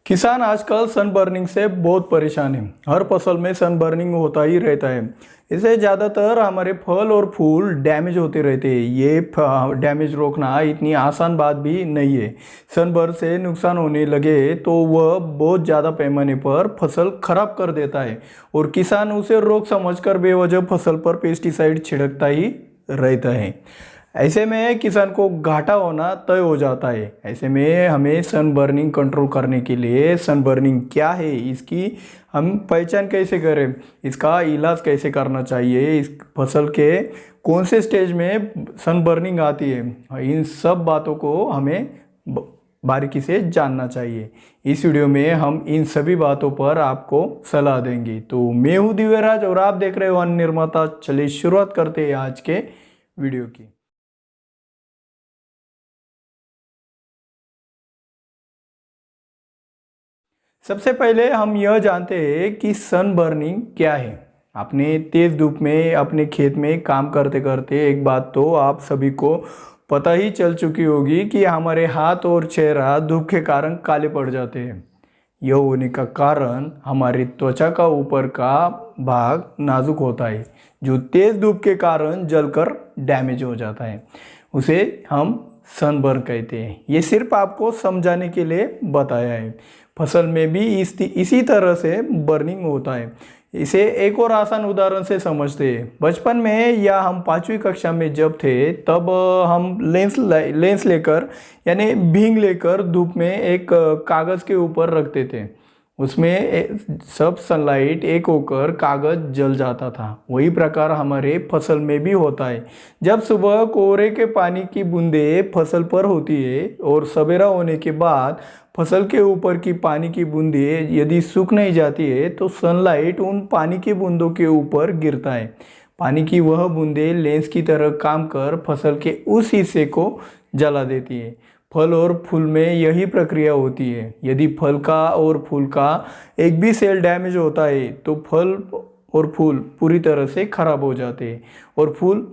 किसान आजकल सन बर्निंग से बहुत परेशान है। हर फसल में सन बर्निंग होता ही रहता है। इससे ज़्यादातर हमारे फल और फूल डैमेज होते रहते हैं। ये डैमेज रोकना इतनी आसान बात भी नहीं है। सनबर्न से नुकसान होने लगे तो वह बहुत ज़्यादा पैमाने पर फसल खराब कर देता है और किसान उसे रोक समझकर बेवजह फसल पर पेस्टिसाइड छिड़कता ही रहता है। ऐसे में किसान को घाटा होना तय हो जाता है। ऐसे में हमें सन बर्निंग कंट्रोल करने के लिए सन बर्निंग क्या है, इसकी हम पहचान कैसे करें, इसका इलाज कैसे करना चाहिए, इस फसल के कौन से स्टेज में सन बर्निंग आती है, इन सब बातों को हमें बारीकी से जानना चाहिए। इस वीडियो में हम इन सभी बातों पर आपको सलाह देंगे। तो मैं हूँ दिव्यराज और आप देख रहे हो अन्न निर्माता। चलिए शुरुआत करते हैं आज के वीडियो की। सबसे पहले हम यह जानते हैं कि सन बर्निंग क्या है। अपने तेज धूप में अपने खेत में काम करते करते एक बात तो आप सभी को पता ही चल चुकी होगी कि हमारे हाथ और चेहरा धूप के कारण काले पड़ जाते हैं। यह होने का कारण हमारी त्वचा का ऊपर का भाग नाजुक होता है, जो तेज धूप के कारण जलकर डैमेज हो जाता है। उसे हम सनबर्न कहते हैं। ये सिर्फ आपको समझाने के लिए बताया है। फसल में भी इसी तरह से बर्निंग होता है। इसे एक और आसान उदाहरण से समझते हैं। बचपन में या हम 5वीं कक्षा में जब थे तब हम लेंस लेकर यानी भींग लेकर धूप में एक कागज़ के ऊपर रखते थे। उसमें सब सनलाइट एक होकर कागज जल जाता था। वही प्रकार हमारे फसल में भी होता है। जब सुबह कोहरे के पानी की बूंदें फसल पर होती है और सवेरा होने के बाद फसल के ऊपर की पानी की बूंदें यदि सूख नहीं जाती है तो सनलाइट उन पानी की बूंदों के ऊपर गिरता है। पानी की वह बूंदें लेंस की तरह काम कर फसल के उस हिस्से को जला देती है। फल और फूल में यही प्रक्रिया होती है। यदि फल का और फूल का एक भी सेल डैमेज होता है तो फल और फूल पूरी तरह से खराब हो जाते हैं और फूल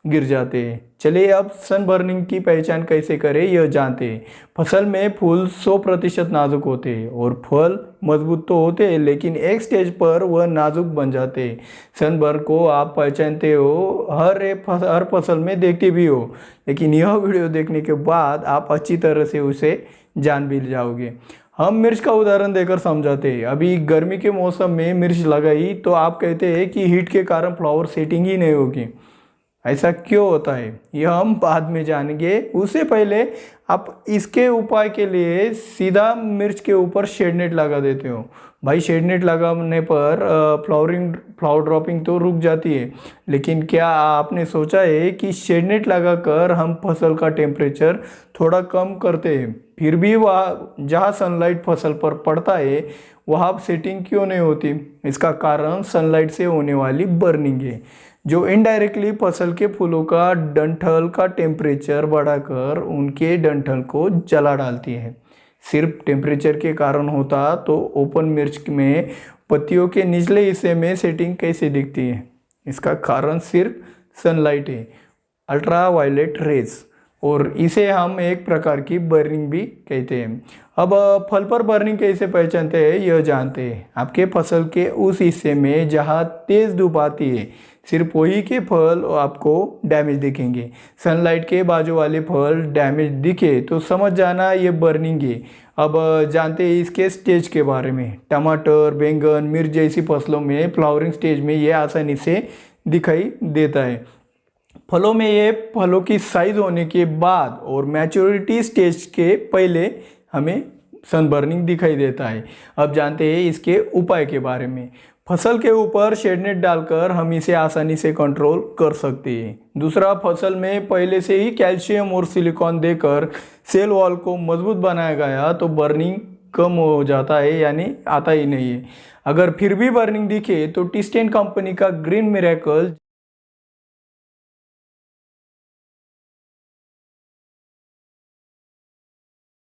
गिर जाते हैं। चलिए अब सन बर्निंग की पहचान कैसे करें यह जानते हैं। फसल में फूल 100% नाजुक होते हैं और फल मजबूत तो होते हैं, लेकिन एक स्टेज पर वह नाजुक बन जाते हैं। सनबर्न को आप पहचानते हो, हर फसल में देखते भी हो, लेकिन यह वीडियो देखने के बाद आप अच्छी तरह से उसे जान भी जाओगे। हम मिर्च का उदाहरण देकर समझाते हैं। अभी गर्मी के मौसम में मिर्च लगाई तो आप कहते हैं कि हीट के कारण फ्लावर सेटिंग ही नहीं होगी। ऐसा क्यों होता है यह हम बाद में जानेंगे। उससे पहले आप इसके उपाय के लिए सीधा मिर्च के ऊपर शेड नेट लगा देते हो। भाई शेड नेट लगाने पर फ्लावर ड्रॉपिंग तो रुक जाती है, लेकिन क्या आपने सोचा है कि शेड नेट लगाकर हम फसल का टेम्परेचर थोड़ा कम करते हैं, फिर भी वह जहाँ सनलाइट फसल पर पड़ता है वहाँ सेटिंग क्यों नहीं होती? इसका कारण सनलाइट से होने वाली बर्निंग है, जो इनडायरेक्टली फसल के फूलों का डंठल का टेम्परेचर बढ़ाकर उनके डंठल को जला डालती है। सिर्फ टेम्परेचर के कारण होता तो ओपन मिर्च में पत्तियों के निचले हिस्से में सेटिंग कैसे दिखती है? इसका कारण सिर्फ सनलाइट है, अल्ट्रा वायलेट रेज, और इसे हम एक प्रकार की बर्निंग भी कहते हैं। अब फल पर बर्निंग कैसे पहचानते हैं यह जानते हैं। आपके फसल के उस हिस्से में जहाँ तेज धूप आती है सिर्फ वही के फल आपको डैमेज दिखेंगे। सनलाइट के बाजू वाले फल डैमेज दिखे तो समझ जाना ये बर्निंग है। अब जानते हैं इसके स्टेज के बारे में। टमाटर, बैंगन, मिर्च जैसी फसलों में फ्लावरिंग स्टेज में ये आसानी से दिखाई देता है। फलों में ये फलों की साइज होने के बाद और मैच्योरिटी स्टेज के पहले हमें सनबर्निंग दिखाई देता है। अब जानते हैं इसके उपाय के बारे में। फसल के ऊपर शेड नेट डालकर हम इसे आसानी से कंट्रोल कर सकते हैं। दूसरा, फसल में पहले से ही कैल्शियम और सिलिकॉन देकर सेल वॉल को मजबूत बनाया गया तो बर्निंग कम हो जाता है, यानी आता ही नहीं है। अगर फिर भी बर्निंग दिखे तो टी10 कंपनी का ग्रीन मिरेकल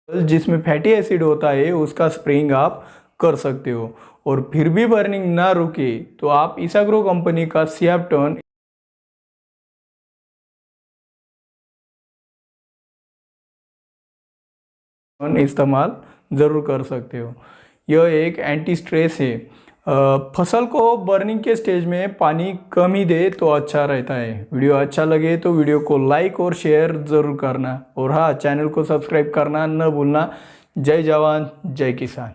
जिसमें फैटी एसिड होता है उसका स्प्रेइंग आप कर सकते हो। और फिर भी बर्निंग ना रुके तो आप इसाग्रो कंपनी का सियाप्टन इस्तेमाल ज़रूर कर सकते हो। यह एक एंटी स्ट्रेस है। फसल को बर्निंग के स्टेज में पानी कम ही दे तो अच्छा रहता है। वीडियो अच्छा लगे तो वीडियो को लाइक और शेयर ज़रूर करना, और हाँ, चैनल को सब्सक्राइब करना न भूलना। जय जवान जय किसान।